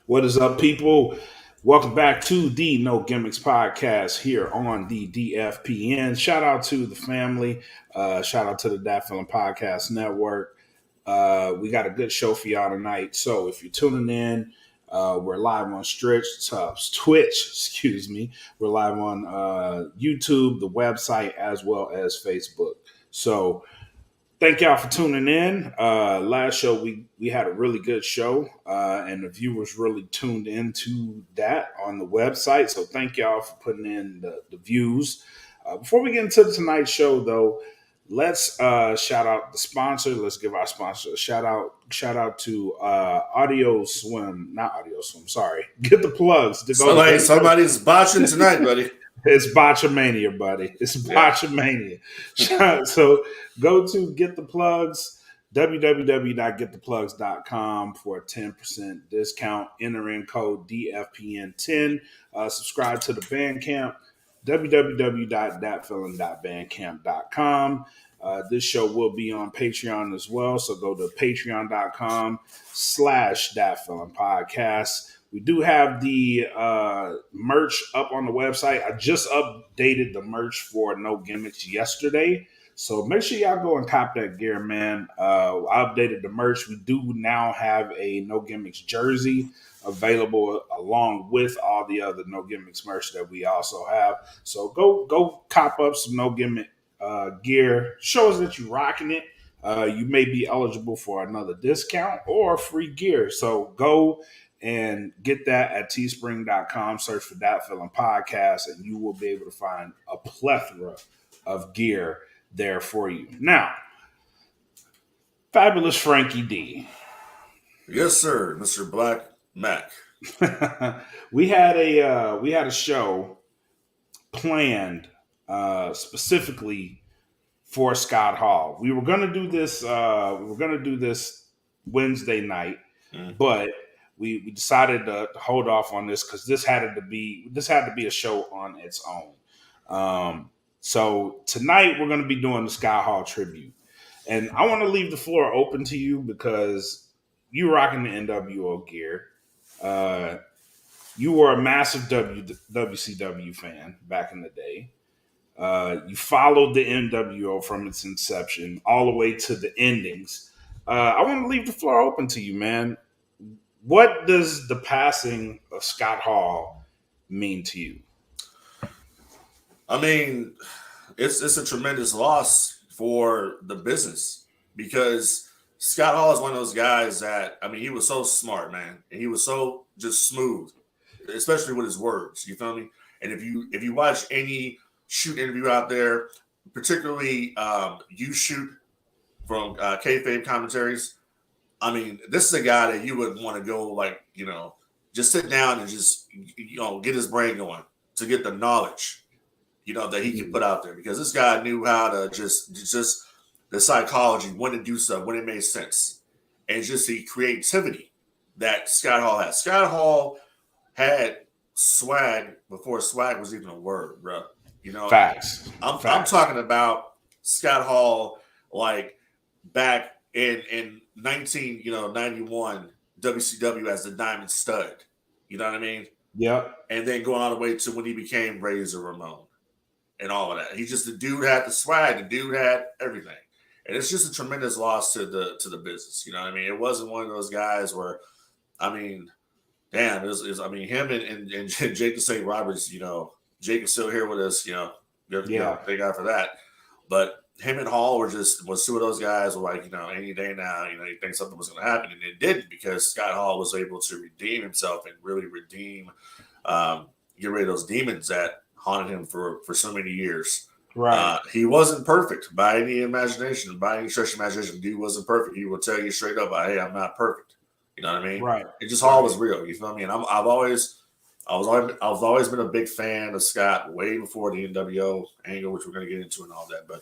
What is up, people? Welcome back to the No Gimmicks podcast here on the DFPN. Shout out to the family. Shout out to the Dat Feeling Podcast Network. We got a good show for y'all tonight. So if you're tuning in, we're live on Twitch, excuse me. We're live on YouTube, the website, as well as Facebook. So thank y'all for tuning in. Last show we had a really good show, and the viewers really tuned into that on the website. So thank y'all for putting in the views. Before we get into tonight's show, though, let's shout out the sponsor. Let's give our sponsor a shout out. Shout out to Audio Swim, not Audio Swim. Sorry, get the plugs. Somebody's botching tonight, buddy. It's Botchamania, buddy. It's Botchamania. So go to Get the Plugs, www.gettheplugs.com for a 10% discount. Enter in code DFPN10. Subscribe to the Bandcamp, www.datfeeling.bandcamp.com. This show will be on Patreon as well. So go to patreon.com/datfeelingpodcast. We do have the merch up on the website. I just updated the merch for No Gimmicks yesterday. So make sure y'all go and cop that gear, man. I updated the merch. We do now have a No Gimmicks jersey available along with all the other No Gimmicks merch that we also have. So go cop up some No Gimmick gear. Show us that you're rocking it. You may be eligible for another discount or free gear. So go and get that at teespring.com. Search for Dat Feeling Podcast, and you will be able to find a plethora of gear there for you. Now, fabulous Frankie D. Yes, sir, Mr. Black Mac. we had a show planned specifically for Scott Hall. We were gonna do this. Wednesday night, but we decided to hold off on this because this had to be a show on its own. So tonight we're going to be doing the Scott Hall tribute, and I want to leave the floor open to you because you rocking the NWO gear. You were a massive WCW fan back in the day. You followed the NWO from its inception all the way to the endings. I want to leave the floor open to you, man. What does the passing of Scott Hall mean to you? I mean, it's a tremendous loss for the business because Scott Hall is one of those guys that, I mean, he was so smart, man. And he was so just smooth, especially with his words. You feel me? And if you watch any shoot interview out there, particularly you shoot from kayfabe commentaries, I mean, this is a guy that you would want to go just sit down and just get his brain going to get the knowledge, that he can put out there because this guy knew how to just the psychology, when to do stuff, when it made sense, and just the creativity that Scott Hall had. Scott Hall had swag before swag was even a word, bro. Facts. I'm talking about Scott Hall like back in 1991 WCW as the Diamond Stud. You know what I mean? Yep. And then going all the way to when he became Razor Ramon and all of that. The dude had the swag, the dude had everything. And it's just a tremendous loss to the business. You know what I mean? It wasn't one of those guys where, I mean, damn, him and Jake the St. Roberts, Jake is still here with us, thank God for that. But him and Hall was two of those guys were like, any day now, you think something was going to happen. And it didn't because Scott Hall was able to redeem himself and really get rid of those demons that haunted him for so many years. Right. He wasn't perfect by any imagination, by any stretch of imagination. Dude wasn't perfect. He will tell you straight up, hey, I'm not perfect. You know what I mean? Right. It just all was real. You feel me? And I've always been a big fan of Scott way before the NWO angle, which we're going to get into and all that. But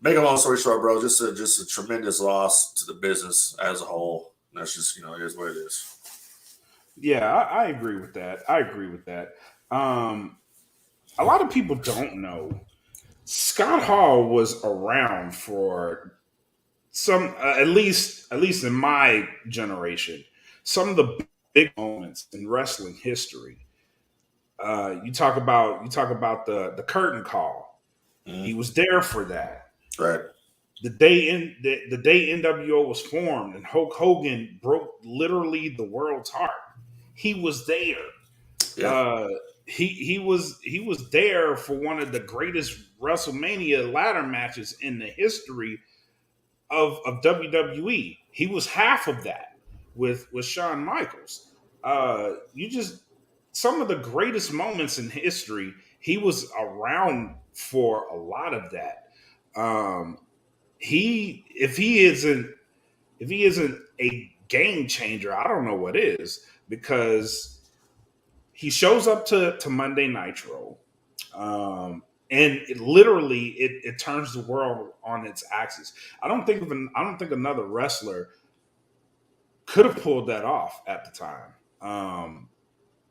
make a long story short, bro, just a tremendous loss to the business as a whole. And that's just, it is what it is. Yeah, I agree with that. A lot of people don't know Scott Hall was around for some, at least in my generation, some of the big moments in wrestling history. You talk about the curtain call. Mm-hmm. He was there for that. Right. The day NWO was formed and Hulk Hogan broke literally the world's heart. He was there. Yeah. He was there for one of the greatest WrestleMania ladder matches in the history of WWE. He was half of that with Shawn Michaels. You just some of the greatest moments in history. He was around for a lot of that. He if he isn't a game changer, I don't know what is, because he shows up to Monday Nitro, and it turns the world on its axis. I don't think another wrestler could have pulled that off at the time.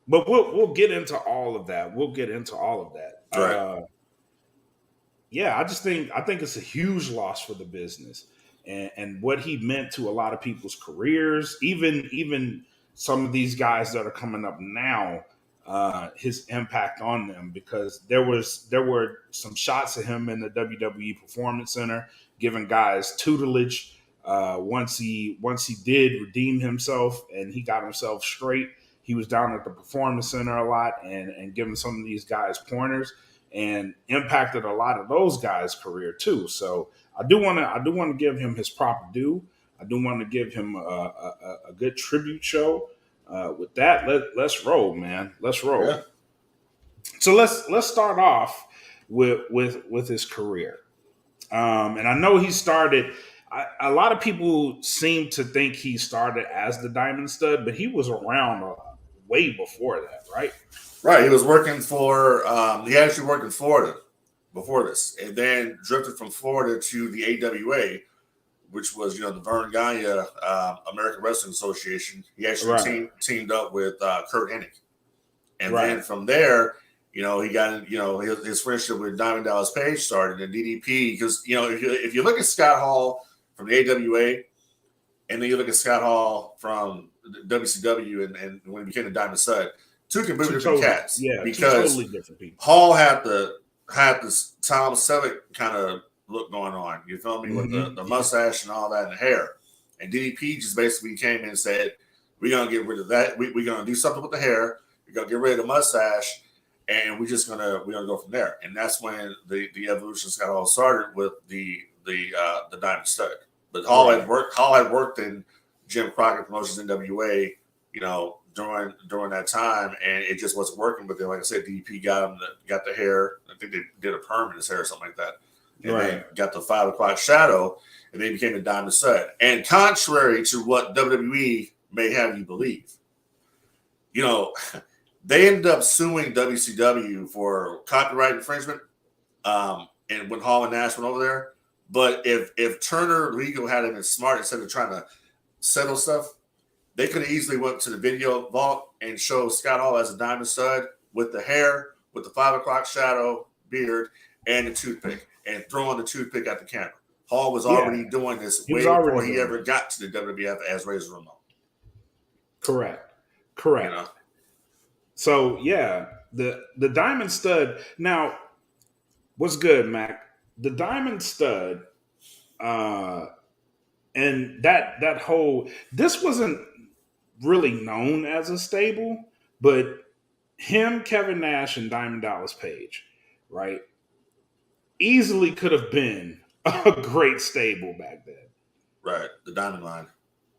But we'll get into all of that. Right. Yeah, I think it's a huge loss for the business, and what he meant to a lot of people's careers, even some of these guys that are coming up now, his impact on them, because there were some shots of him in the WWE Performance Center giving guys tutelage. Once he did redeem himself and he got himself straight, he was down at the Performance Center a lot and giving some of these guys pointers, and impacted a lot of those guys' career too. So I do want to give him his proper due. I do want to give him a good tribute show. With that, let's roll, man. Let's roll. Yeah. So let's start off with his career. And I know he started. A lot of people seem to think he started as the Diamond Stud, but he was around way before that, right? Right. He was working for. He actually worked in Florida before this, and then drifted from Florida to the AWA, which was the Vern Gagne American Wrestling Association. He actually teamed up with Kurt Hennig, and then from there, he got his friendship with Diamond Dallas Page started, and DDP, because if you look at Scott Hall from the AWA, and then you look at Scott Hall from WCW, and when he became the Diamond Stud, two completely different cats. Yeah, because totally different people. Hall had this Tom Selleck kind of look going on. You feel me? With the mustache and all that and the hair. And DDP just basically came in and said, we're going to get rid of that. We're going to do something with the hair. We're going to get rid of the mustache. And we're going to go from there. And that's when the evolution got all started with the Diamond Stud. But Hall had worked in Jim Crockett Promotions NWA, during that time, and it just wasn't working. But then, like I said, DDP got the hair. I think they did a perm in his hair or something like that. And then got the 5 o'clock shadow, and then became the Diamond Stud. And contrary to what WWE may have you believe, they ended up suing WCW for copyright infringement. And when Hall and Nash went over there, but if Turner Legal had been smart, instead of trying to settle stuff, they could have easily went to the video vault and showed Scott Hall as a Diamond Stud with the hair, with the 5 o'clock shadow, beard, and the toothpick, and throwing the toothpick at the camera. Hall was already doing this way before he ever got to the WWF as Razor Ramon. Correct. So yeah, the Diamond Stud. Now, what's good, Mac? The Diamond Stud, and that whole, this wasn't really known as a stable, but him, Kevin Nash, and Diamond Dallas Page, right, easily could have been a great stable back then. Right, the Diamond Line.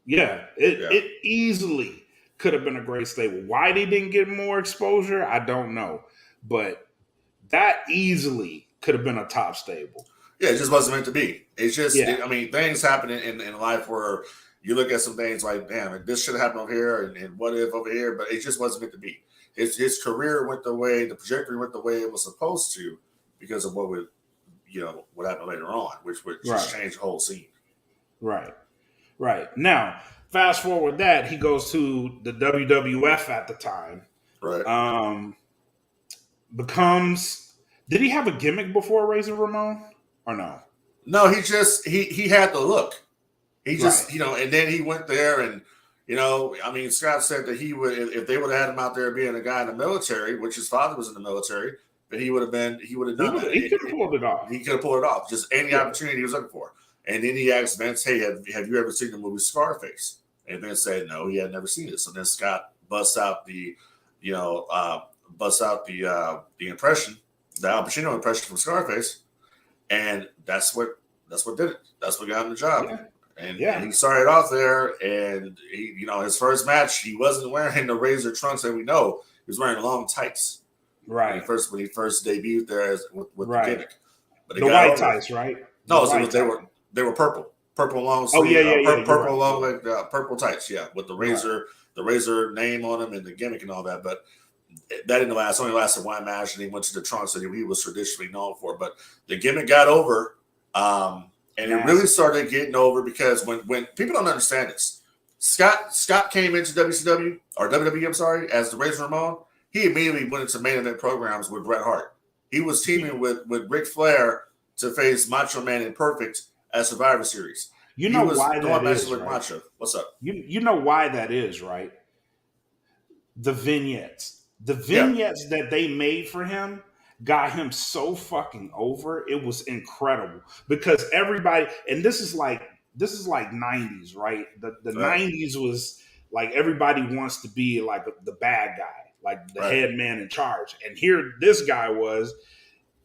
Yeah, it easily could have been a great stable. Why they didn't get more exposure, I don't know, but that easily could have been a top stable. Yeah, it just wasn't meant to be. It's just, things happen in life where you look at some things like, damn, this should have happened over here, and what if over here, but it just wasn't meant to be. His career went the way, the trajectory went the way it was supposed to, because of what happened later on, which would just change the whole scene. Right. Now, fast forward that, he goes to the WWF at the time. Right. Did he have a gimmick before Razor Ramon or no? No, he had the look. He just, and then he went there and, You know, I mean, Scott said that he would, if they would have had him out there being a guy in the military, which his father was in the military, but he would have done that. He could have pulled it off. He could have pulled it off. Just any opportunity he was looking for. And then he asked Vince, "Hey, have you ever seen the movie Scarface?" And Vince said no, he had never seen it. So then Scott busts out the impression, the Al Pacino impression from Scarface, and that's what did it. That's what got him the job. Yeah. And he started off there, and he, you know, his first match, he wasn't wearing the Razor trunks that we know. He was wearing long tights. Right. When he first debuted there with the gimmick. But the white tights, right? No, they were purple long sleeve. Purple long like purple tights. Yeah, with the razor name on them and the gimmick and all that. But that didn't last. Only lasted one match, and he went to the trunks that he was traditionally known for. But the gimmick got over. And it really started getting over because when people don't understand this, Scott came into WCW or WWE, I'm sorry, as the Razor Ramon. He immediately went into main event programs with Bret Hart. He was teaming with Ric Flair to face Macho Man and Perfect at Survivor Series. You know why that is, with right? Macho. What's up? You know why that is, right? The vignettes that they made for him got him so fucking over. It was incredible because everybody, and this is like 90s, right? The 90s was like everybody wants to be like the bad guy, like the head man in charge. And here this guy was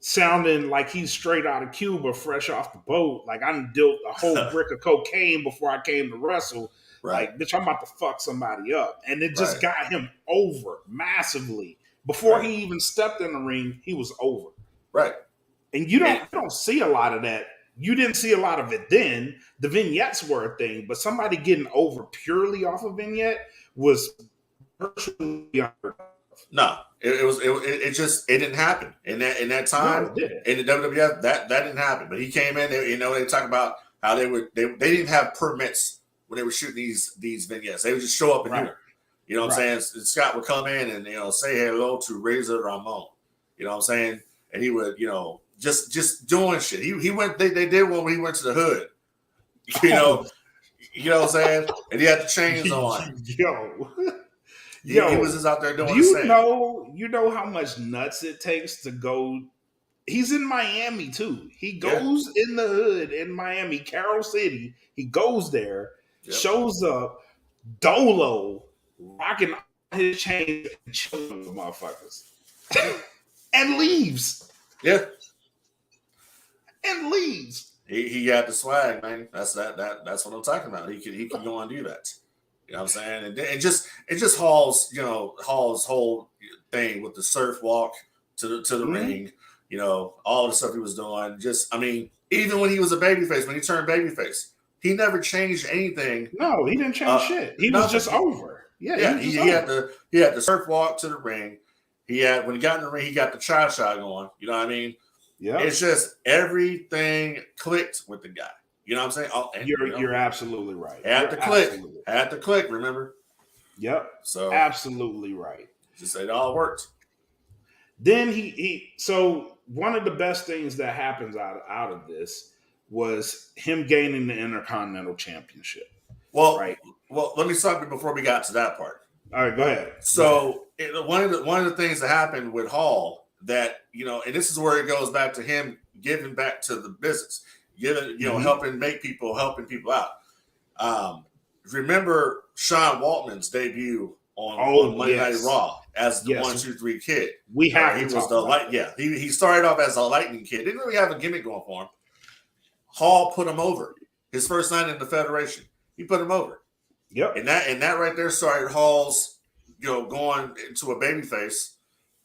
sounding like he's straight out of Cuba, fresh off the boat. Like I done dealt a whole brick of cocaine before I came to wrestle. Like, bitch, I'm about to fuck somebody up. And it just got him over massively. Before he even stepped in the ring, he was over. Right. And you don't see a lot of that. You didn't see a lot of it then. The vignettes were a thing, but somebody getting over purely off a vignette was virtually unheard of. No, it didn't happen in that time. No, in the WWF, that didn't happen. But he came in, they talk about how they didn't have permits when they were shooting these vignettes. They would just show up and do it. You know what I'm saying? Scott would come in and say hello to Razor Ramon. You know what I'm saying? And he would just doing shit. He went. They did one when he went to the hood. You know what I'm saying? And he had the chains on. He was just out there doing. You know how much nuts it takes to go. He's in Miami too. He goes in the hood in Miami, Carroll City. He goes there, shows up, dolo, rocking his chains and chilling with motherfuckers, and leaves. Yeah, and leaves. He got the swag, man. That's what I'm talking about. He can go and do that. You know what I'm saying? And it just Hall's whole thing with the surf walk to the ring. All the stuff he was doing. Even when he was a babyface, when he turned babyface, he never changed anything. No, he didn't change shit. He was just over. Yeah, he had the surf walk to the ring. When he got in the ring, he got the cha-cha going. You know what I mean? Yeah. It's just everything clicked with the guy. You know what I'm saying? You're absolutely right. Had to click, remember? Yep. So absolutely right. Just it all worked. Then so one of the best things that happens out of this was him gaining the Intercontinental Championship. Well, let me stop you before we got to that part. All right, go ahead. So one of the things that happened with Hall that, and this is where it goes back to him giving back to the business, helping people out. Remember Sean Waltman's debut on Monday Night Raw as the 1, 2, 3 kid. We have he was the light. Yeah, he started off as a lightning kid. Didn't really have a gimmick going for him. Hall put him over. His first night in the Federation, he put him over. Yep. And that right there started Hall's, going into a babyface.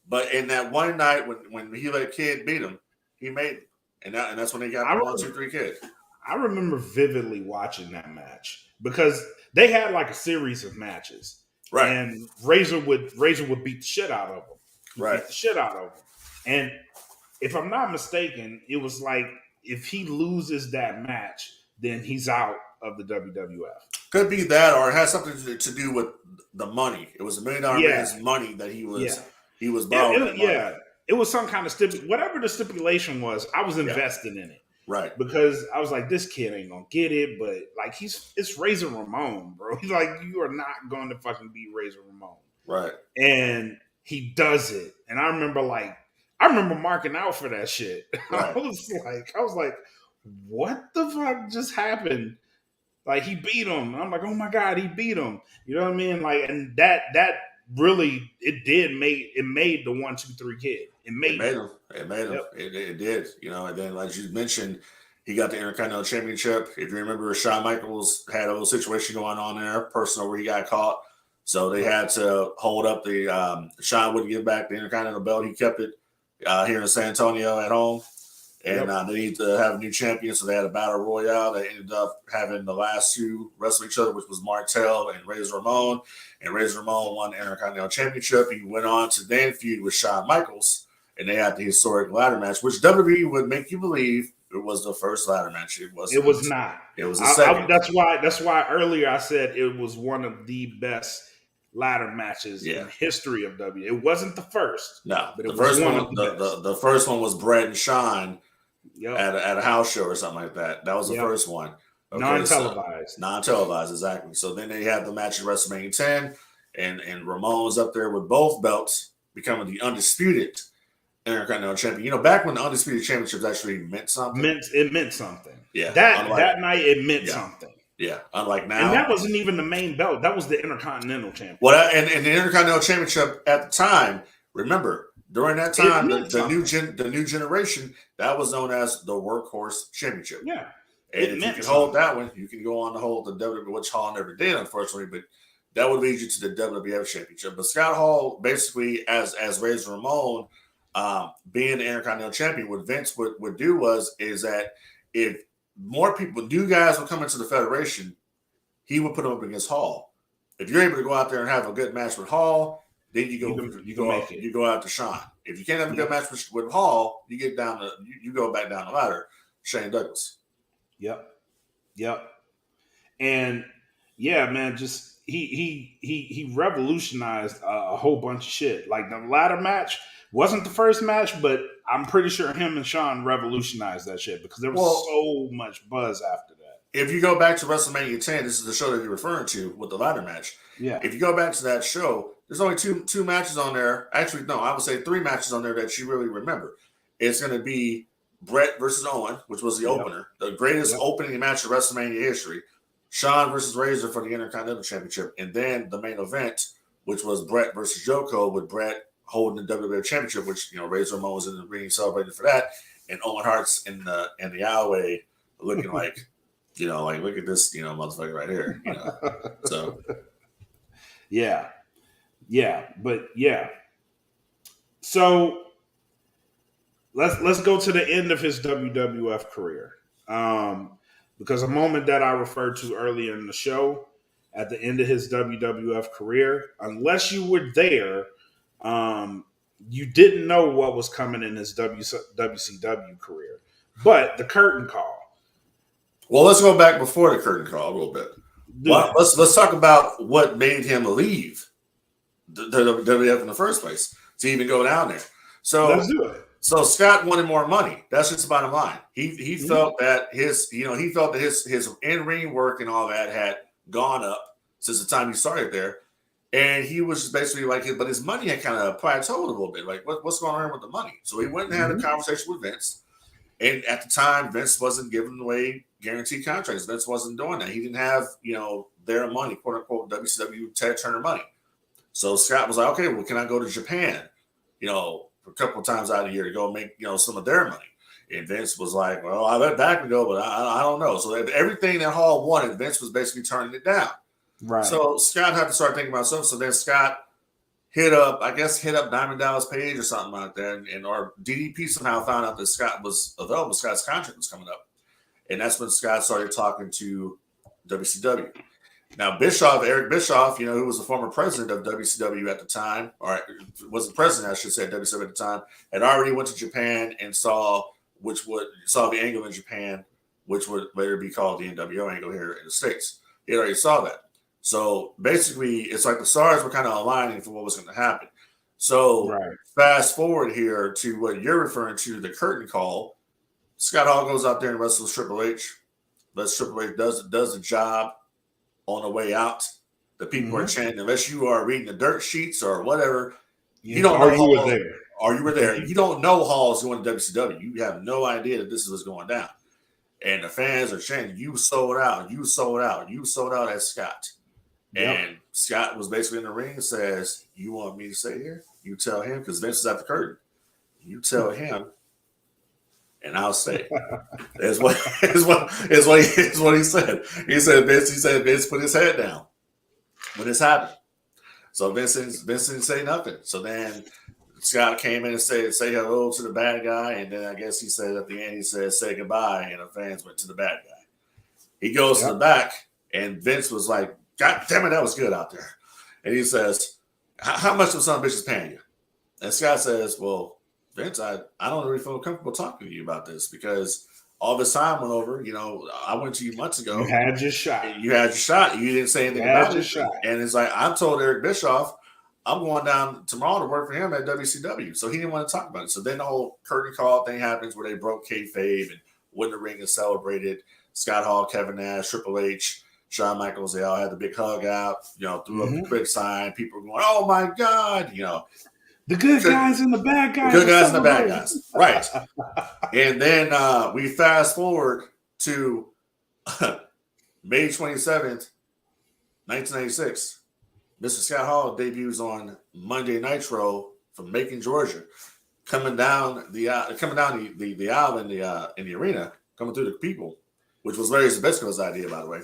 But in that one night when he let Kid beat him, he made it. And that's when he got the 1, 2, 3 Kid. I remember vividly watching that match because they had like a series of matches. Right. And Razor would beat the shit out of him. Beat the shit out of him. And if I'm not mistaken, it was like if he loses that match, then he's out of the WWF. Could be that, or it has something to do with the money. It was $1 million man's money that he was borrowing. It was some kind of whatever the stipulation was. I was invested in it. Right. because I was like, this kid ain't gonna get it, but like it's Razor Ramon, bro. He's like, you are not going to fucking beat Razor Ramon. Right. And he does it. And I remember marking out for that shit. Right. I was like, what the fuck just happened? Like he beat him. I'm like, oh my God, he beat him. You know what I mean? Like, and that really it made the 1-2-3 kid. It made him. It made him. Yep. It did. And then like you mentioned, he got the Intercontinental Championship. If you remember, Shawn Michaels had a little situation going on there, personal, where he got caught. So they had to hold up the Shawn wouldn't give back the Intercontinental belt. He kept it here in San Antonio at home. And they need to have a new champion, so they had a battle royale. They ended up having the last two wrestle each other, which was Martel and Razor Ramon. And Razor Ramon won the Intercontinental Championship. He went on to then feud with Shawn Michaels, and they had the historic ladder match, which WWE would make you believe it was the first ladder match. It was not. It was the second. That's why earlier I said it was one of the best ladder matches in history of WWE. It wasn't the first. No, but the first one. The first one was Bret and Shawn. At a house show or something like that. That was the first one. Okay, non-televised. Non-televised, exactly. So then they had the match at WrestleMania 10, and Ramon was up there with both belts, becoming the undisputed Intercontinental Champion. Back when the undisputed championships actually meant something. It meant something. Yeah. That night it meant something. Yeah. Unlike now. And that wasn't even the main belt. That was the Intercontinental Championship. Well, and the Intercontinental Championship at the time, remember, during that time, the new generation, that was known as the Workhorse Championship. Yeah. And if you can hold that one, you can go on to hold the WWE, which Hall never did, unfortunately, but that would lead you to the WWF Championship. But Scott Hall, basically, as Razor Ramon, being the Intercontinental Champion, what Vince would do is that if more people, new guys would come into the Federation, he would put them up against Hall. If you're able to go out there and have a good match with Hall, then you go out to Shawn. If you can't have a good match with Hall, you go back down the ladder, Shane Douglas. Yep. And yeah, man, just he revolutionized a whole bunch of shit. Like the ladder match wasn't the first match, but I'm pretty sure him and Shawn revolutionized that shit because there was so much buzz after that. If you go back to WrestleMania 10, this is the show that you're referring to with the ladder match. Yeah. If you go back to that show, there's only two matches on there. Actually, no, I would say 3 matches on there that you really remember. It's going to be Bret versus Owen, which was the opener, the greatest opening match of WrestleMania history. Shawn versus Razor for the Intercontinental Championship, and then the main event, which was Bret versus Joko, with Bret holding the WWF Championship, which Razor Ramon was in the ring celebrating for that, and Owen Hart's in the alleyway looking like, like look at this, motherfucker right here, So yeah. So let's go to the end of his WWF career. Because a moment that I referred to earlier in the show, at the end of his WWF career, unless you were there, you didn't know what was coming in his WCW career. But the curtain call. Well, let's go back before the curtain call a little bit. Well, let's talk about what made him leave the WWF in the first place to even go down there. So let's do it. So Scott wanted more money. That's just the bottom line. He felt that his in-ring work and all that had gone up since the time he started there, and he was basically like, but his money had kind of plateaued a little bit. Like, what's going on with the money? So he went and had a conversation with Vince, and at the time, Vince wasn't giving away guaranteed contracts. Vince wasn't doing that. He didn't have their money, quote unquote, WCW Ted Turner money. So Scott was like, okay, well, can I go to Japan? A couple of times out of the year to go make some of their money. And Vince was like, well, I let back and go, but I don't know. So everything that Hall wanted, Vince was basically turning it down. Right. So Scott had to start thinking about something. So then Scott hit up Diamond Dallas Page or something like that, and or DDP somehow found out that Scott was available. Scott's contract was coming up, and that's when Scott started talking to WCW. Now, Eric Bischoff, who was the former president of WCW at the time, or was the president, I should say, at WCW at the time, had already went to Japan and saw the angle in Japan, which would later be called the NWO angle here in the States. He already saw that. So basically, it's like the stars were kind of aligning for what was going to happen. So fast forward here to what you're referring to, the curtain call. Scott Hall goes out there and wrestles Triple H. But Triple H does the job on the way out. The people are chanting, unless you are reading the dirt sheets or whatever, you don't know you were there. Or you were there. You don't know Hall's going to WCW. You have no idea that this is what's going down. And the fans are chanting, you sold out, you sold out, you sold out at Scott. Yep. And Scott was basically in the ring and says, you want me to stay here? You tell him, because Vince is at the curtain. You tell him, and I'll stay. Is what he said. He said Vince put his head down when this happened. So Vince didn't say nothing. So then Scott came in and say hello to the bad guy, and then I guess he said at the end, he said say goodbye, and the fans went to the bad guy. He goes to the back, and Vince was like, God damn it, that was good out there. And he says, how much was some bitches paying you? And Scott says, well, Vince, I don't really feel comfortable talking to you about this because all this time went over. You know, I went to you months ago. You had your shot. You had your shot. You didn't say anything about it. And it's like, I told Eric Bischoff, I'm going down tomorrow to work for him at WCW. So he didn't want to talk about it. So then the whole curtain call thing happens where they broke kayfabe and went in the ring and celebrated. Scott Hall, Kevin Nash, Triple H, Shawn Michaels, they all had the big hug out, you know, threw up the quick sign. People were going, oh my God, you know. The good guys and the bad guys. The good guys and the bad guys. Right. And then we fast forward to May 27th, 1996. Mr. Scott Hall debuts on Monday Nitro from Macon, Georgia, coming down the aisle in the arena, coming through the people, which was Larry Zbyszko's idea, by the way,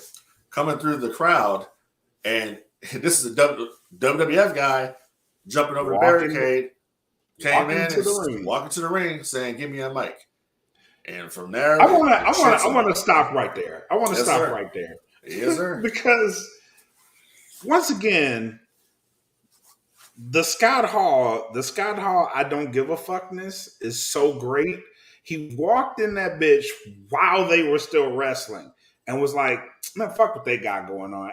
coming through the crowd, and this is a WWF guy jumping over the barricade, came in and walking to the ring, saying, "Give me a mic." And from there, I want to stop right there. I want to stop right there. Yes, sir. Because once again, the Scott Hall, I don't give a fuckness is so great. He walked in that bitch while they were still wrestling and was like, man, fuck what they got going on.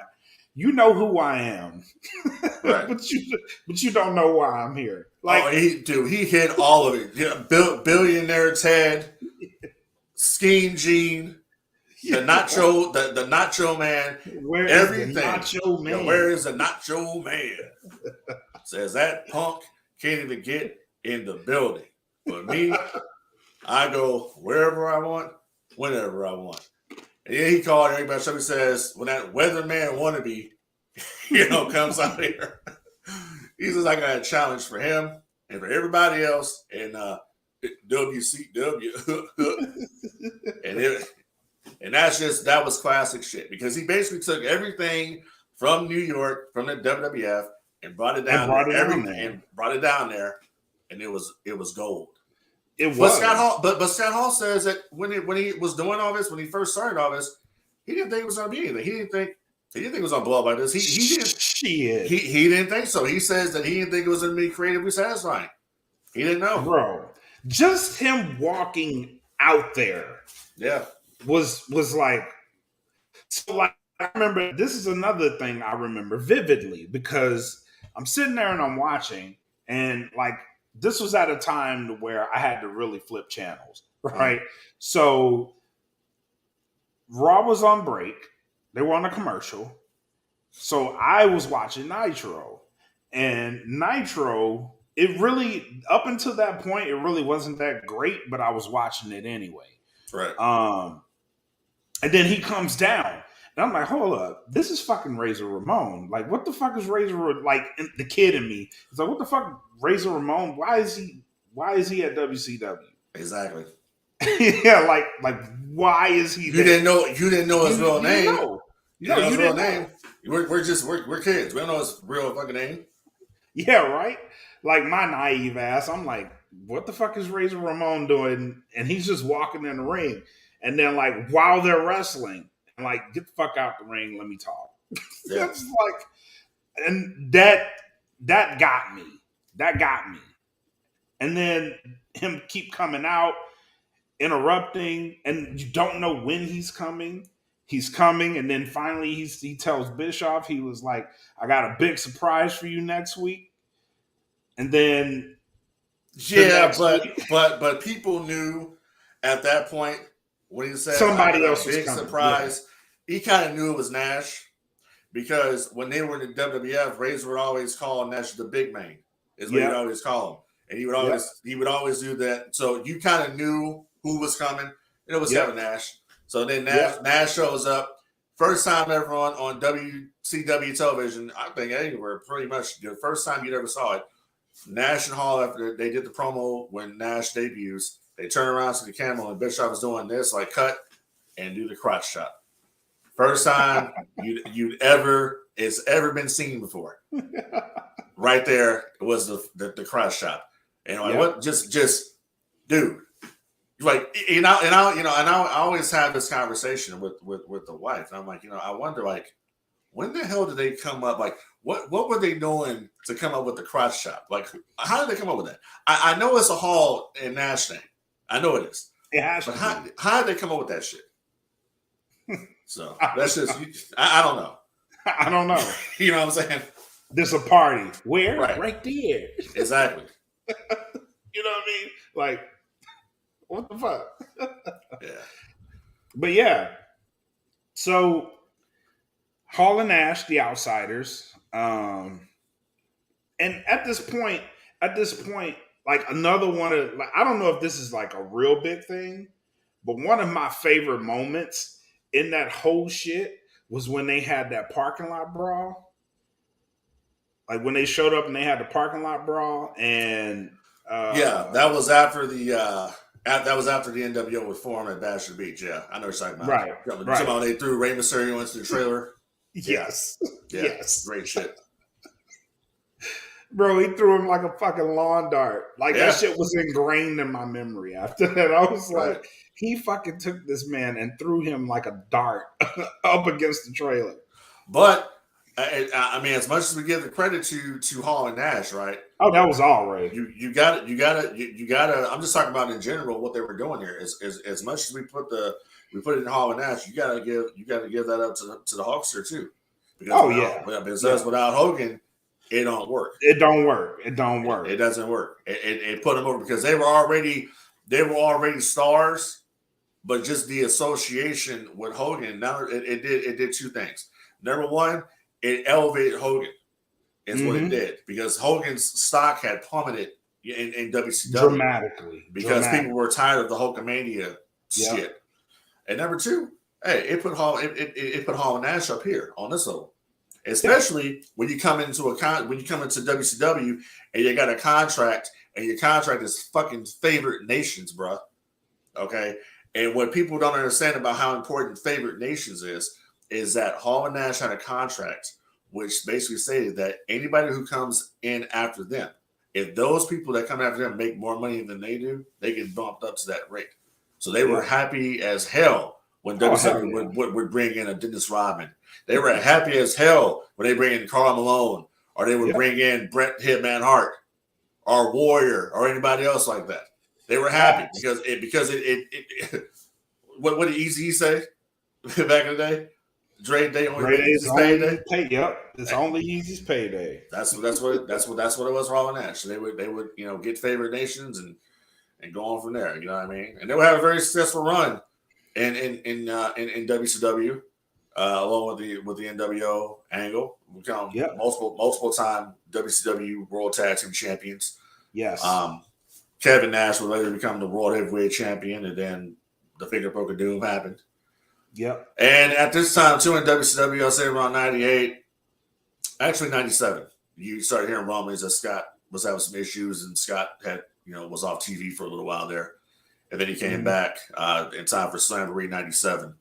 You know who I am. Right. but you don't know why I'm here. Like, he hit all of it. Yeah, Billionaire Ted, Scheme Gene, the Nacho Man, everything. The Nacho Man? Where is the Nacho Man? Says that punk can't even get in the building. But me, I go wherever I want, whenever I want. And then he called everybody. So he says, when that weatherman wannabe, comes out here, he says, I got a challenge for him and for everybody else. And WCW. and that was classic shit because he basically took everything from New York, from the WWF, and brought it down there, and it was gold. It was. But Scott Hall says that when he was doing all this, when he first started all this, he didn't think it was going to be anything. He didn't think it was going to blow up like this. He didn't. Shit. He didn't think so. He says that he didn't think it was going to be creatively satisfying. He didn't know, bro. Just him walking out there, was like. So like I remember. This is another thing I remember vividly because I'm sitting there and I'm watching, and like. This was at a time where I had to really flip channels, right? So Raw was on break. They were on a commercial. So I was watching Nitro. And Nitro, it really, up until that point, it really wasn't that great, but I was watching it anyway. Right. And then he comes down. And I'm like, hold up, this is fucking Razor Ramon. Like, what the fuck is Razor? Like, the kid in me is like, what the fuck, Razor Ramon? Why is he at WCW? Exactly. Yeah, like, why is he? You didn't know his real name. You didn't know his real name. We're kids. We don't know his real fucking name. Yeah, right. Like my naive ass, I'm like, what the fuck is Razor Ramon doing? And he's just walking in the ring, and then like while they're wrestling. Like, get the fuck out the ring. Let me talk. Yeah. That's like, and that got me. That got me. And then him keep coming out, interrupting, and you don't know when he's coming. He's coming, and then finally he tells Bischoff, he was like, I got a big surprise for you next week. And then but people knew at that point, when he said somebody I got else a was big coming. surprise, he kind of knew it was Nash because when they were in the WWF, Razor would always call Nash the big man, is what he'd always call him. And he would always do that. So you kind of knew who was coming, and it was Kevin Nash. So then Nash shows up. First time ever on WCW television, I think anywhere, pretty much the first time you ever saw it. Nash and Hall, after they did the promo when Nash debuts, they turn around to the camera and Bischoff is doing this, like cut and do the crotch chop. First time it's ever been seen before. Right there was the crotch chop. And like what just dude. Like I always have this conversation with the wife. And I'm like, I wonder, like, when the hell did they come up? Like, what were they doing to come up with the crotch chop? Like, how did they come up with that? I know it's a Hall and Nash thing. I know it is. It has but to how did they come up with that shit? So that's just I don't know. I don't know. You know what I'm saying? There's a party. Where? Right there. Exactly. You know what I mean? Like, what the fuck? Yeah. But yeah. So Hall and Nash, the outsiders. And at this point, like another one of, like, I don't know if this is like a real big thing, but one of my favorite moments in that whole shit was when they had that parking lot brawl. Like when they showed up and they had the parking lot brawl, and that was after the NWO was formed at Bashir Beach. Yeah, I know what you're talking about. Right. They threw Rey Mysterio into the trailer. Yes. Yes. Great shit. Bro, he threw him like a fucking lawn dart. Like that shit was ingrained in my memory. After that, I was like, he fucking took this man and threw him like a dart up against the trailer. But I mean, as much as we give the credit to Hall and Nash, right? Oh, that was all right. You got to. I'm just talking about in general what they were doing here. As much as we put it in Hall and Nash, you got to give that up to the Hulkster too. Because without Hogan, it don't work. It don't work. It doesn't work. It put them over because they were already stars, but just the association with Hogan. Now it did two things. Number one, it elevated Hogan. Is what it did, because Hogan's stock had plummeted in WCW dramatically because people were tired of the Hulkamania shit. And number two, hey, it put Hall and Nash up here on this level. Especially when you come into WCW and you got a contract, and your contract is fucking favorite nations, bro. Okay, and what people don't understand about how important favorite nations is that Hall and Nash had a contract which basically stated that anybody who comes in after them, if those people that come after them make more money than they do, they get bumped up to that rate. So they were happy as hell when WCW would bring in a Dennis Rodman. They were happy as hell when they bring in Karl Malone, or they would bring in Bret Hitman Hart, or Warrior, or anybody else like that. They were happy because what did Eazy say back in the day? Dre Day only Easy's payday. It's only Easy's payday. That's what it was for Hall and Nash. So they would get favorite nations and go on from there. You know what I mean? And they would have a very successful run in WCW, along with the NWO angle. Become multiple time WCW World Tag Team Champions. Yes. Kevin Nash would later become the World Heavyweight Champion, and then the Finger Poke of Doom happened. Yep. And at this time, too, in WCW, I'll say around 98, actually 97, you started hearing rumblings that Scott was having some issues, and Scott was off TV for a little while there. And then he came back in time for Slamboree 97.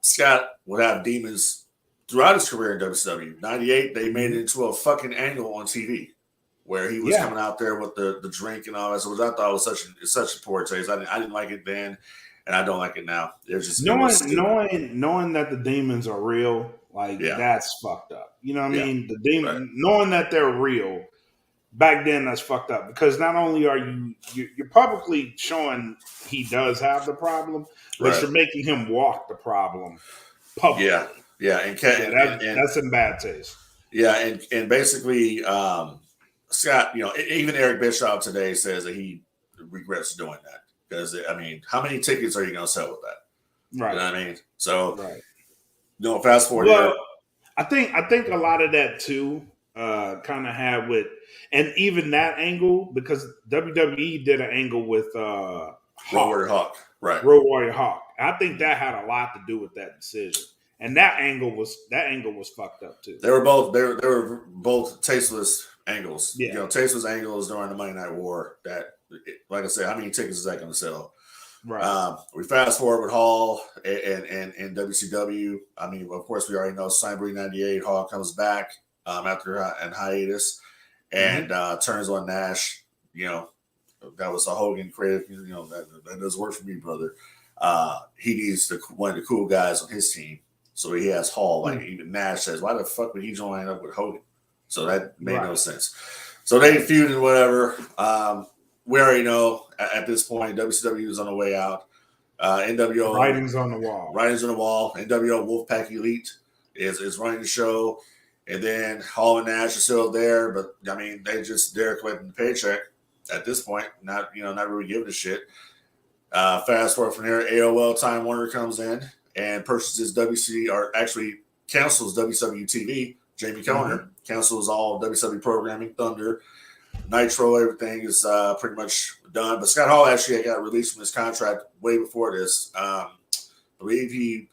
Scott would have demons throughout his career in WCW. 98, they made it into a fucking angle on TV where he was coming out there with the drink and all that. So I thought it was such a poor taste. I didn't like it then. And I don't like it now. There's just knowing that the demons are real, that's fucked up. You know what I mean? The demon, knowing that they're real, back then that's fucked up, because not only are you're publicly showing he does have the problem, but you're making him walk the problem publicly. And that's in bad taste. Yeah, and basically, Scott, even Eric Bischoff today says that he regrets doing that. Because, I mean, how many tickets are you going to sell with that? Right. You know what I mean? So, Right. fast forward Well, here. I think a lot of that too kind of had with, and even that angle, because WWE did an angle with Road Warrior Hawk. Right. Road Warrior Hawk. I think that had a lot to do with that decision. And that angle was fucked up too. They were both tasteless angles. Yeah. You know, tasteless angles during the Monday Night War. That, like I said, how many tickets is that going to sell? Right. We fast forward with Hall and WCW. I mean, of course, we already know Cyber 98. Hall comes back after an hiatus and turns on Nash. You know, that was a Hogan creative. You know, that doesn't work for me, brother. He needs one of the cool guys on his team. So he has Hall. Like even Nash says, why the fuck would he join up with Hogan? So that made no sense. So they feuded and whatever. We already know at this point WCW is on the way out. NWO writings on the wall. NWO Wolfpack Elite is running the show, and then Hall and Nash are still there. But I mean, they're collecting the paycheck at this point. Not really giving a shit. Fast forward from there, AOL Time Warner comes in and purchases cancels WCW TV. Jamie Kellner cancels all WCW programming, Thunder, Nitro, everything is pretty much done. But Scott Hall actually got released from his contract way before this. I believe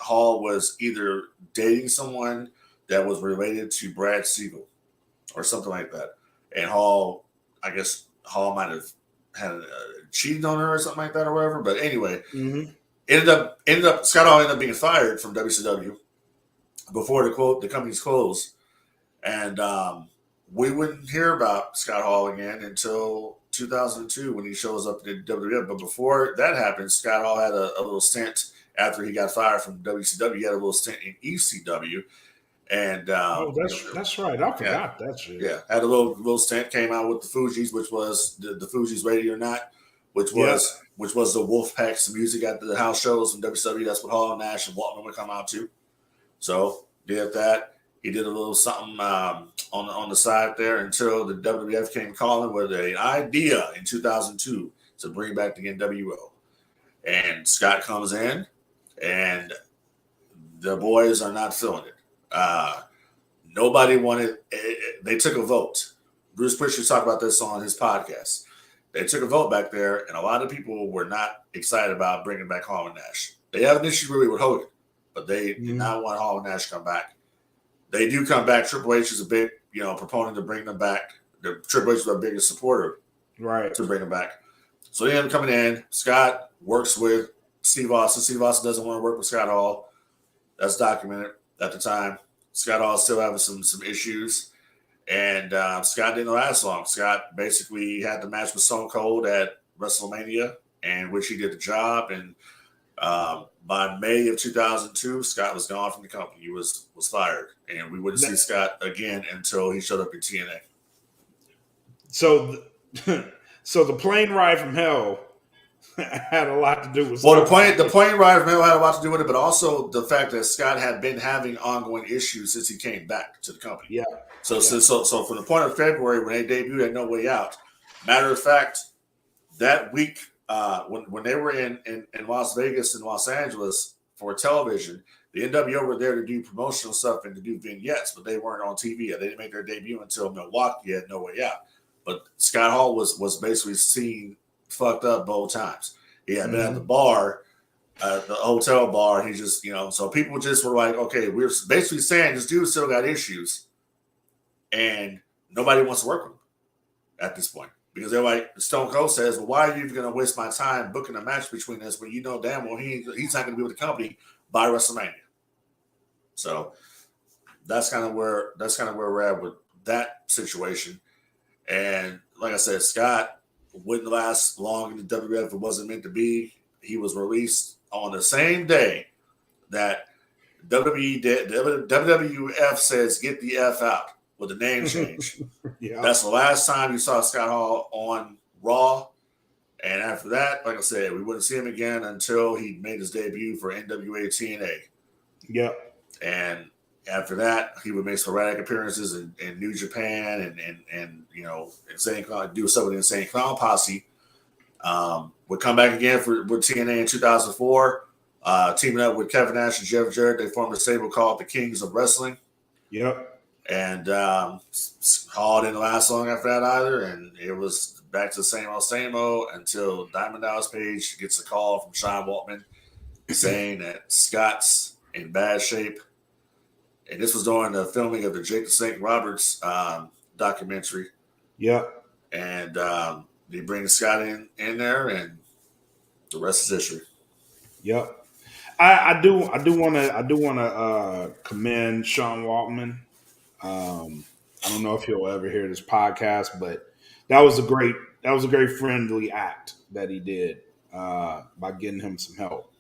Hall was either dating someone that was related to Brad Siegel or something like that. And I guess Hall might have had cheated on her or something like that or whatever. But anyway, Scott Hall ended up being fired from WCW before the company's closed. And we wouldn't hear about Scott Hall again until 2002 when he shows up in WWF. But before that happened, Scott Hall had a little stint after he got fired from WCW. He had a little stint in ECW. And that's right. I forgot that shit. Yeah, had a little stint. Came out with the Fugees, which was the Fugees Ready or Not, which was the Wolfpack's music at the house shows from WCW. That's what Hall, Nash, and Waltman would come out to. So did that. He did a little something on the side there until the WWF came calling with an idea in 2002 to bring back the NWO. And Scott comes in, and the boys are not feeling it. Nobody wanted. They took a vote. Bruce Prichard talked about this on his podcast. They took a vote back there, and a lot of people were not excited about bringing back Hall and Nash. They have an issue really with Hogan, but they did not want Hall and Nash to come back. They do come back. Triple H is a big, proponent to bring them back. The Triple H is our biggest supporter, to bring them back. So they end up coming in. Scott works with Steve Austin. Steve Austin doesn't want to work with Scott Hall. That's documented at the time. Scott Hall still having some issues, and Scott didn't last long. Scott basically had the match with Stone Cold at WrestleMania, and which he did the job. And by May of 2002, Scott was gone from the company. He was fired, and we wouldn't see Scott again until he showed up in TNA. So the plane ride from hell had a lot to do with. Well, the plane ride from hell had a lot to do with it, but also the fact that Scott had been having ongoing issues since he came back to the company. Yeah. So from the point of February when they debuted at No Way Out, matter of fact, that week. When they were in Las Vegas and Los Angeles for television, the NWO were there to do promotional stuff and to do vignettes, but they weren't on TV yet. They didn't make their debut until Milwaukee at No Way Out. But Scott Hall was basically seen fucked up both times. He had been at the bar, the hotel bar, and he just, so people just were like, okay, we're basically saying this dude still got issues, and nobody wants to work with him at this point. Because they're like, Stone Cold says, well, why are you going to waste my time booking a match between us when you know damn well he's not going to be with the company by WrestleMania? So that's kind of where we're at with that situation. And like I said, Scott wouldn't last long in the WWF if it wasn't meant to be. He was released on the same day that WWF says get the F out with the name change. Yeah. That's the last time you saw Scott Hall on Raw. And after that, like I said, we wouldn't see him again until he made his debut for NWA TNA. Yep. And after that, he would make sporadic appearances in New Japan and Insane Clown, do something with Insane Clown Posse. Would come back again with TNA in 2004, teaming up with Kevin Nash and Jeff Jarrett. They formed a stable called the Kings of Wrestling. Yep. And Hall didn't last long after that either, and it was back to the same old until Diamond Dallas Page gets a call from Sean Waltman saying that Scott's in bad shape. And this was during the filming of the Jake the Snake Roberts documentary. Yep. And they bring Scott in there, and the rest is history. Yep. I do want to commend Sean Waltman. I don't know if he'll ever hear this podcast, but that was a great friendly act that he did by getting him some help.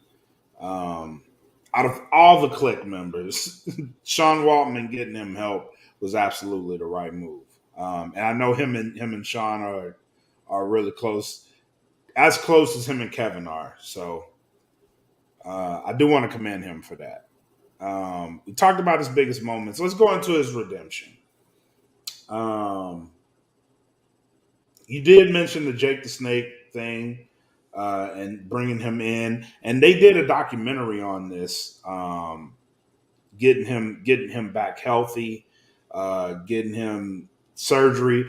Out of all the Click members, Sean Waltman getting him help was absolutely the right move. And I know him and Sean are really close, as close as him and Kevin are. So I do want to commend him for that. We talked about his biggest moments. Let's go into his redemption. You did mention the Jake the Snake thing and bringing him in, and they did a documentary on this, getting him back healthy, getting him surgery.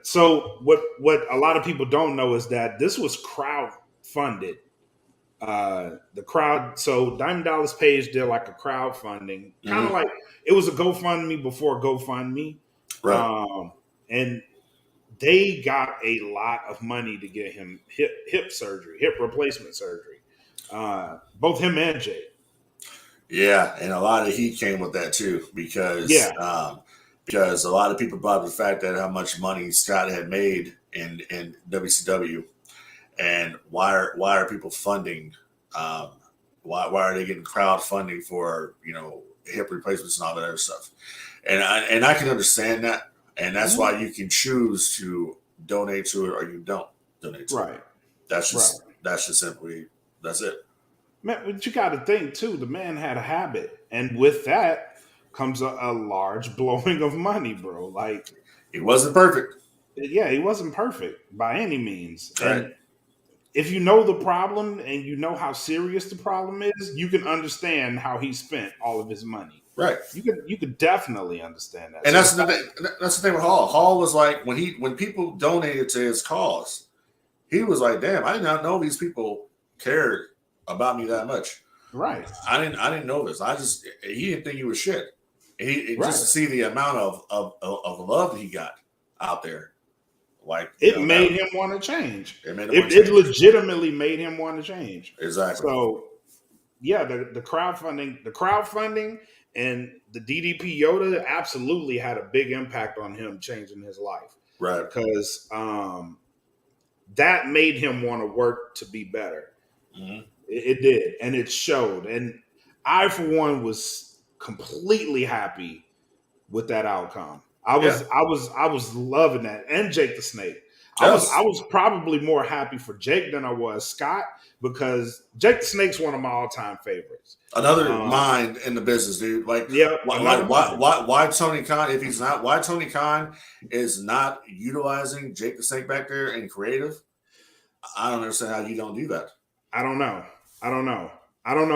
So what a lot of people don't know is that this was crowd funded. The crowd, so Diamond Dallas Page did like a crowdfunding, kind of like it was a GoFundMe before GoFundMe, right? And they got a lot of money to get him hip replacement surgery, both him and Jay. Yeah, and a lot of heat came with that too, because a lot of people brought up the fact that how much money Scott had made in WCW. And why are people funding? Why are they getting crowdfunding for hip replacements and all that other stuff? And I can understand that, and that's why you can choose to donate to it or you don't donate to it. That's just simply that's it. Man, but you got to think too. The man had a habit, and with that comes a large blowing of money, bro. Like he wasn't perfect. Yeah, he wasn't perfect by any means, right. And if you know the problem and you know how serious the problem is, you can understand how he spent all of his money. Right. You could definitely understand that. And that's the thing with Hall. Hall was like when people donated to his cause, he was like, "Damn, I did not know these people cared about me that much." Right. I didn't know this. He didn't think he was shit. Just to see the amount of love he got out there. Like it made him want to change. It legitimately made him want to change. Exactly. So, yeah, the crowdfunding and the DDP Yoda absolutely had a big impact on him changing his life. Right. Because that made him want to work to be better. Mm-hmm. It did, and it showed. And I, for one, was completely happy with that outcome. I was loving that, and Jake the Snake. Yes. I was probably more happy for Jake than I was Scott, because Jake the Snake's one of my all-time favorites. Another mind in the business, dude. Like, why Tony Khan? If he's not, why Tony Khan is not utilizing Jake the Snake back there in creative? I don't understand how you don't do that. I don't know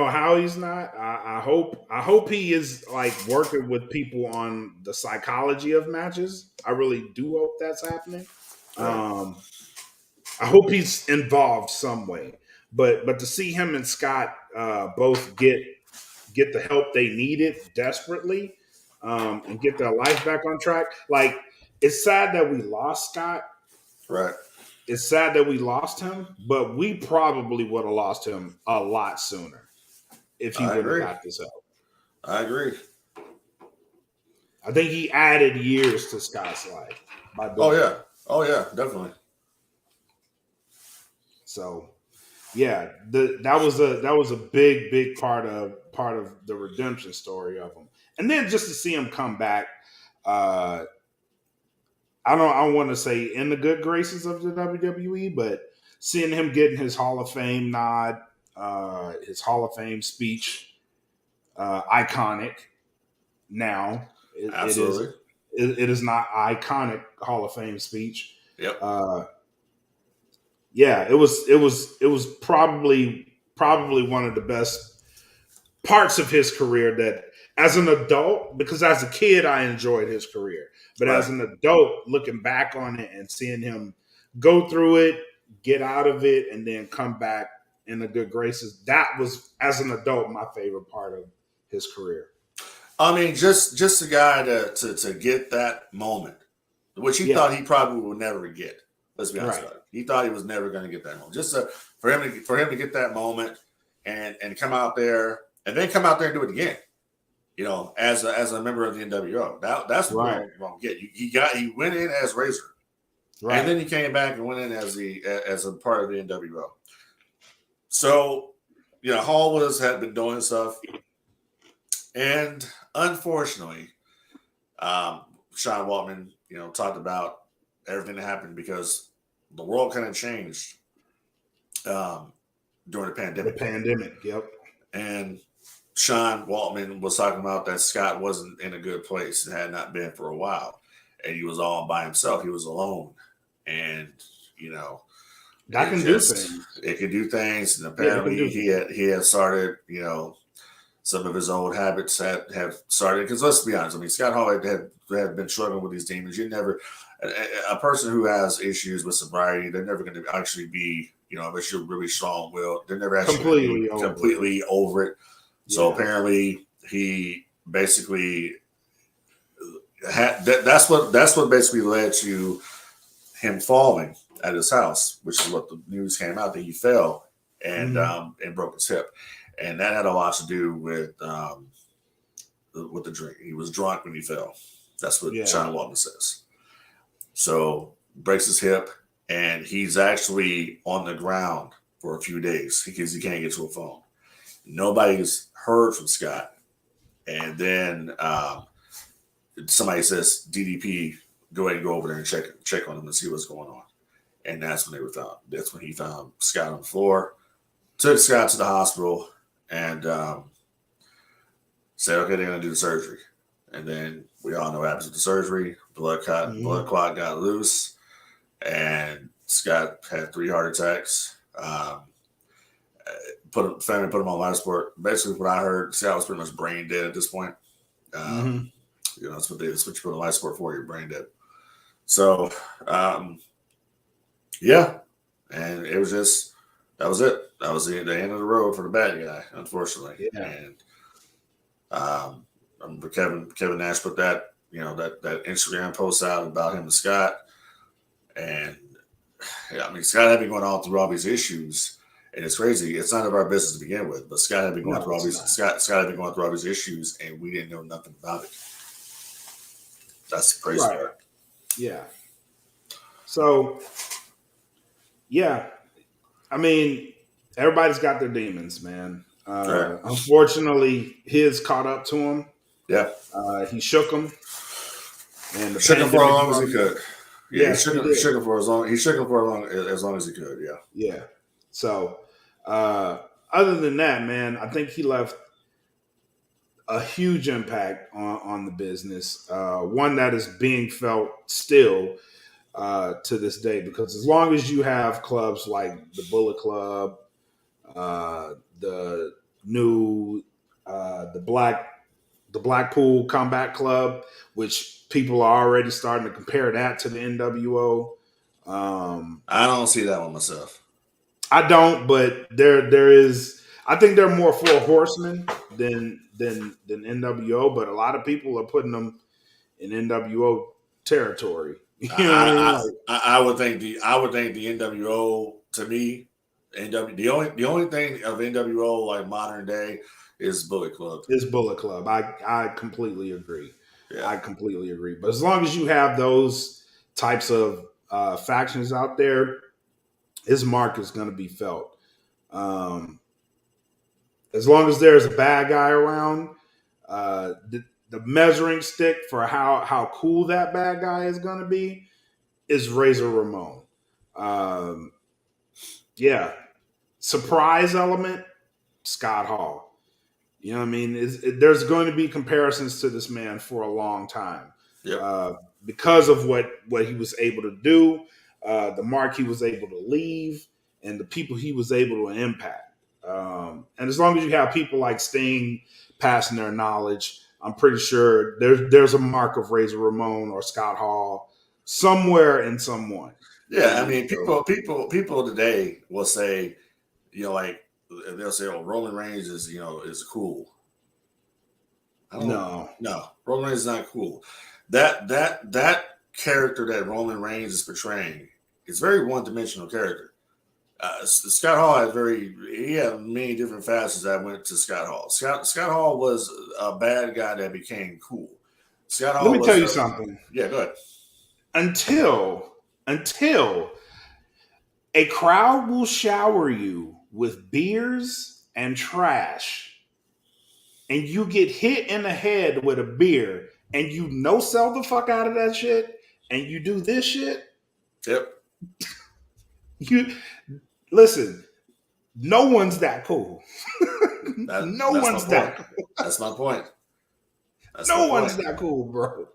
how he's not. I hope he is like working with people on the psychology of matches. I really do hope that's happening. I hope he's involved some way. But to see him and Scott both get the help they needed desperately, and get their life back on track. Like, it's sad that we lost Scott. Right. It's sad that we lost him, but we probably would have lost him a lot sooner if he would have got this help. I agree. I think he added years to Scott's life. Oh yeah, definitely. So, yeah, that was a big part of the redemption story of him, and then just to see him come back. I don't want to say in the good graces of the WWE, but seeing him getting his Hall of Fame nod, his Hall of Fame speech, iconic now. Absolutely. It is not iconic Hall of Fame speech. Yep. yeah, it was probably one of the best parts of his career that as an adult, because as a kid I enjoyed his career, but Right. as an adult looking back on it and seeing him go through it, get out of it, and then come back in the good graces, that was, as an adult, my favorite part of his career. I mean, just a guy to get that moment, which he Yeah, thought he probably would never get. Let's be honest right. about it. He thought he was never going to get that moment. For him to get that moment and come out there and then come out there and do it again. You know, as a member of the NWO, that's what Right. we don't get. He went in as Razor, Right. and then he came back and went in as a part of the NWO. So, you know, Hall had been doing stuff, and unfortunately, Sean Waltman, you know, talked about everything that happened because the world kind of changed during the pandemic. Yep. And Sean Waltman was talking about that Scott wasn't in a good place and had not been for a while. And he was all by himself. He was alone. And, you know, That can do things. It can do things. And apparently he had started, you know, some of his old habits have started. Because let's be honest, I mean, Scott Hall had been struggling with these demons. A person who has issues with sobriety, they're never going to actually be, you know, unless you're really strong-willed, they're never actually completely over it. So apparently he basically had that's what basically led to him falling at his house, which is what the news came out that he fell and broke his hip. And that had a lot to do with the drink. He was drunk when he fell. That's what Sean Waltman says. So breaks his hip, and he's actually on the ground for a few days because he can't get to a phone. Nobody's heard from Scott. And then somebody says, DDP, go ahead and go over there and check on him and see what's going on. And that's when they were found. That's when he found Scott on the floor, took Scott to the hospital, and said, okay, they're going to do the surgery. And then we all know what happens with the surgery. Blood clot got loose, and Scott had 3 heart attacks. Family put him on life support. Basically, what I heard, Scott was pretty much brain dead at this point. You know, that's what you put on life support for. You're brain dead. So, yeah, and it was just that was it. That was the end of the road for the bad guy, unfortunately. Yeah. And Kevin Nash put that Instagram post out about him and Scott, and I mean, Scott had been going on through all these issues. And it's crazy. It's none of our business to begin with. But Scott had been going through all these. Scott had been going through all these issues, and we didn't know nothing about it. That's the crazy part. Yeah. So, yeah, I mean, everybody's got their demons, man. Unfortunately, his caught up to him. Yeah. He shook him, and shook him for as long as he could. Yeah, he shook him for as long as he could. Yeah. Yeah. So, other than that, man, I think he left a huge impact on the business, one that is being felt still to this day. Because as long as you have clubs like the Bullet Club, the new the Blackpool Combat Club, which people are already starting to compare that to the NWO. I don't see that one myself. I don't, but there is. I think they're more Four Horsemen than NWO, but a lot of people are putting them in NWO territory. You know I would think the NWO, to me, the only thing of NWO like modern day is Bullet Club. Is Bullet Club. I completely agree. Yeah. I completely agree. But as long as you have those types of factions out there, his mark is going to be felt. As long as there's a bad guy around, the measuring stick for how cool that bad guy is going to be is Razor Ramon. Yeah. Surprise element, Scott Hall. You know what I mean? There's going to be comparisons to this man for a long time. Yep. Because of what he was able to do. the mark he was able to leave, and the people he was able to impact. And as long as you have people like Sting passing their knowledge, I'm pretty sure there's a mark of Razor Ramon or Scott Hall somewhere in someone. Yeah, I mean, people today will say, like they'll say, "Oh, Roman Reigns is cool." No, Roman Reigns is not cool. That character that Roman Reigns is portraying is very one-dimensional character. Scott Hall had many different facets that went to Scott Hall. Scott Hall was a bad guy that became cool. Scott Hall. Let me tell you something. Yeah, go ahead. Until a crowd will shower you with beers and trash, and you get hit in the head with a beer, and you sell the fuck out of that shit, and you do this shit. Yep. Listen, no one's that cool. No one's that cool. That's my point. No one's that cool, bro.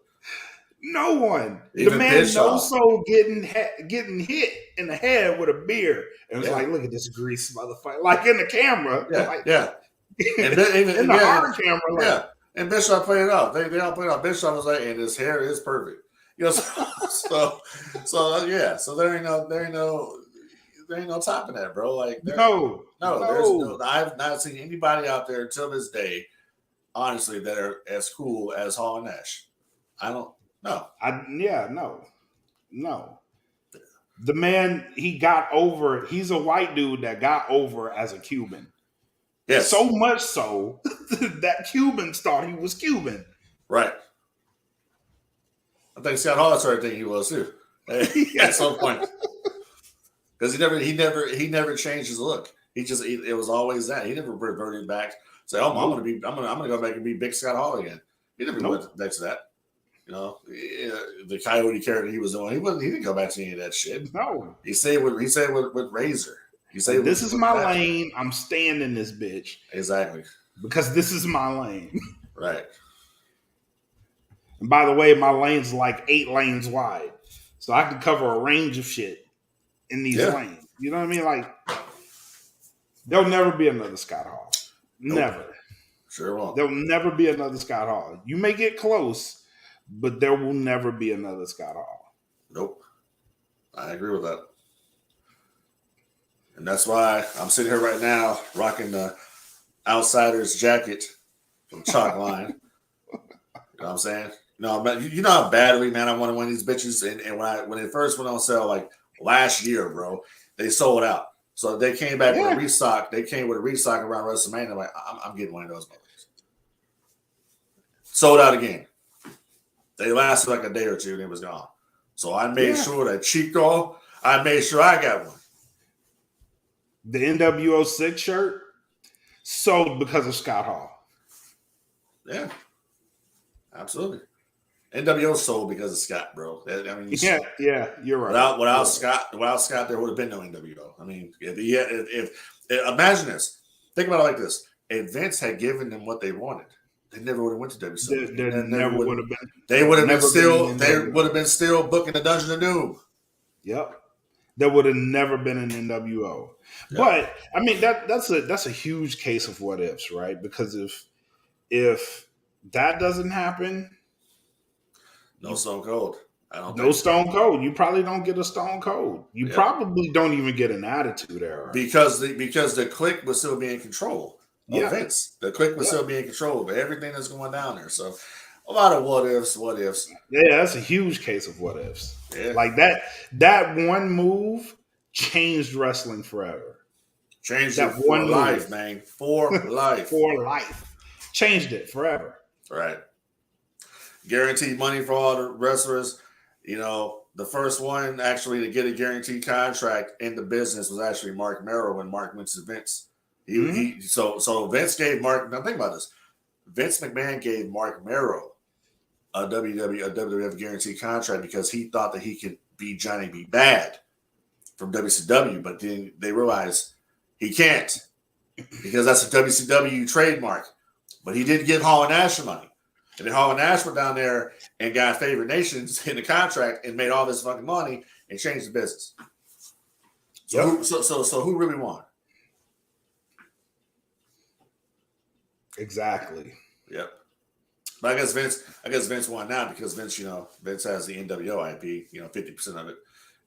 No one. Even the man knows so getting hit in the head with a beer. And it's like, look at this grease motherfucker. Like in the camera. Yeah. Like, yeah. in the hard camera. Like, yeah. And Bischoff played it off. They all played it off. Bischoff was like, and his hair is perfect. So there ain't no topping that, bro. Like no. I've not seen anybody out there until this day, honestly, that are as cool as Hall and Nash. I don't know. No. The man, he got over. He's a white dude that got over as a Cuban. Yes. So much so that Cubans thought he was Cuban. Right. I think Scott Hall started thinking he was too at some point. Because he never changed his look. It was always that. He never reverted back. Say, I'm gonna go back and be Big Scott Hall again. He never went back to that. The Coyote character he was doing. He didn't go back to any of that shit. No. He said with Razor. He said, "This is my lane. I'm staying in this bitch." Exactly. Because this is my lane. Right. And by the way, my lane's like 8 lanes wide, so I can cover a range of shit in these lanes. You know what I mean? Like, there'll never be another Scott Hall. Nope. Never. Sure won't. There'll never be another Scott Hall. You may get close, but there will never be another Scott Hall. Nope. I agree with that. And that's why I'm sitting here right now rocking the Outsiders jacket from Chalk Line. You know what I'm saying? You know how badly, man, I want to win these bitches. And when it first went on sale, like last year, bro, they sold out. So they came back with a restock. They came with a restock around WrestleMania. I'm like, I'm getting one of those motherfuckers. Sold out again. They lasted like a day or two and it was gone. So I made sure that Chico, I got one. The NWO 6 shirt sold because of Scott Hall. Yeah. Absolutely. NWO sold because of Scott, bro. I mean, you're right. Without Scott, there would have been no NWO. I mean, if imagine this, think about it like this: if Vince had given them what they wanted, they never would have went to WCW. They would have been still booking the Dungeon of Doom. Yep, there would have never been an NWO. Yep. But I mean, that's a huge case of what ifs, right? Because if that doesn't happen. No Stone Cold. Stone Cold. You probably don't get a Stone Cold. You probably don't even get an Attitude Era. Because the clique was still be in control of Vince. The clique was still be in control of everything that's going down there. So a lot of what ifs. Yeah, that's a huge case of what ifs. Yeah. Like that one move changed wrestling forever. Changed that it for life, man. For life. For life. Changed it forever. Right. Guaranteed money for all the wrestlers. The first one actually to get a guaranteed contract in the business was actually Mark Merrow when Mark went to Vince. So Vince gave Mark. Now think about this. Vince McMahon gave Mark Merrow a WWF guaranteed contract because he thought that he could be Johnny B. Bad from WCW, but then they realized he can't because that's a WCW trademark. But he did give Hall and Nash money. And then Hall and Nash went down there and got favored nations in the contract and made all this fucking money and changed the business. So who really won? Exactly. Yep. But I guess Vince won now because Vince has the NWO IP, 50% of it,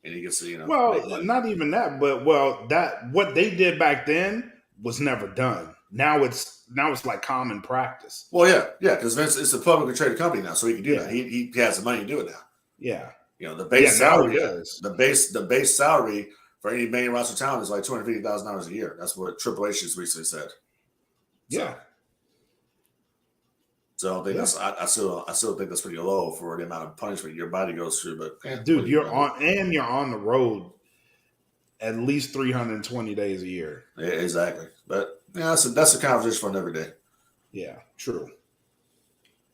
and he gets to, Well, not even that, but that what they did back then was never done. Now it's like common practice. Well, yeah, because Vince is a publicly traded company now, so he can do that. He has the money to do it now. Yeah. The base salary, does. the base salary for any main roster talent is like $250,000 a year. That's what Triple H just recently said. Yeah. So I think I still think that's pretty low for the amount of punishment your body goes through. But dude, you're on the road at least 320 days a year. Yeah, exactly. But that's a conversation for another day. Yeah, true.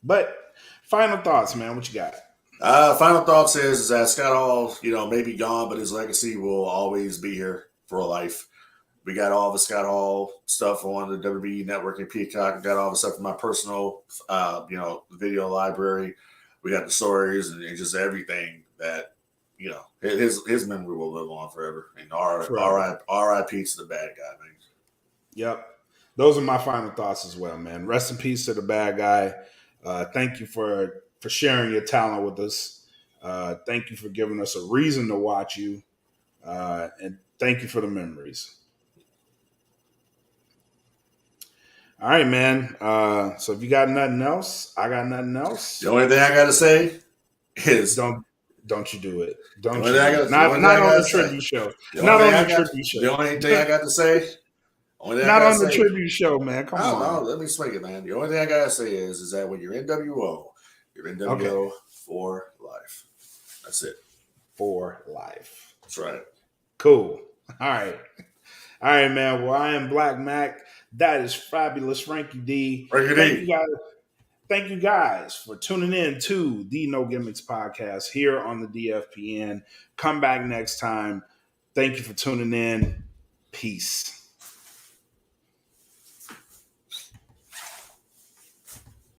But final thoughts, man. What you got? Final thoughts is that Scott Hall, may be gone, but his legacy will always be here for life. We got all the Scott Hall stuff on the WWE Network and Peacock. We got all the stuff from my personal, video library. We got the stories and just everything that, his memory will live on forever. And R.I.P. to the bad guy, man. Yep. Those are my final thoughts as well, man. Rest in peace to the bad guy. Thank you for sharing your talent with us. Thank you for giving us a reason to watch you. And thank you for the memories. All right, man. So if you got nothing else, I got nothing else. The only thing I got to say is don't you do it. Don't you? Not on the tribute show. Not on the tribute show. The only thing I got to say. Not on the tribute show, man. Come on. No, let me swing it, man. The only thing I got to say is that when you're NWO, you're NWO for life. That's it. For life. That's right. Cool. All right, man. Well, I am Black Mac. That is Fabulous Frankie D. Thank you guys for tuning in to the No Gimmicks podcast here on the DFPN. Come back next time. Thank you for tuning in. Peace.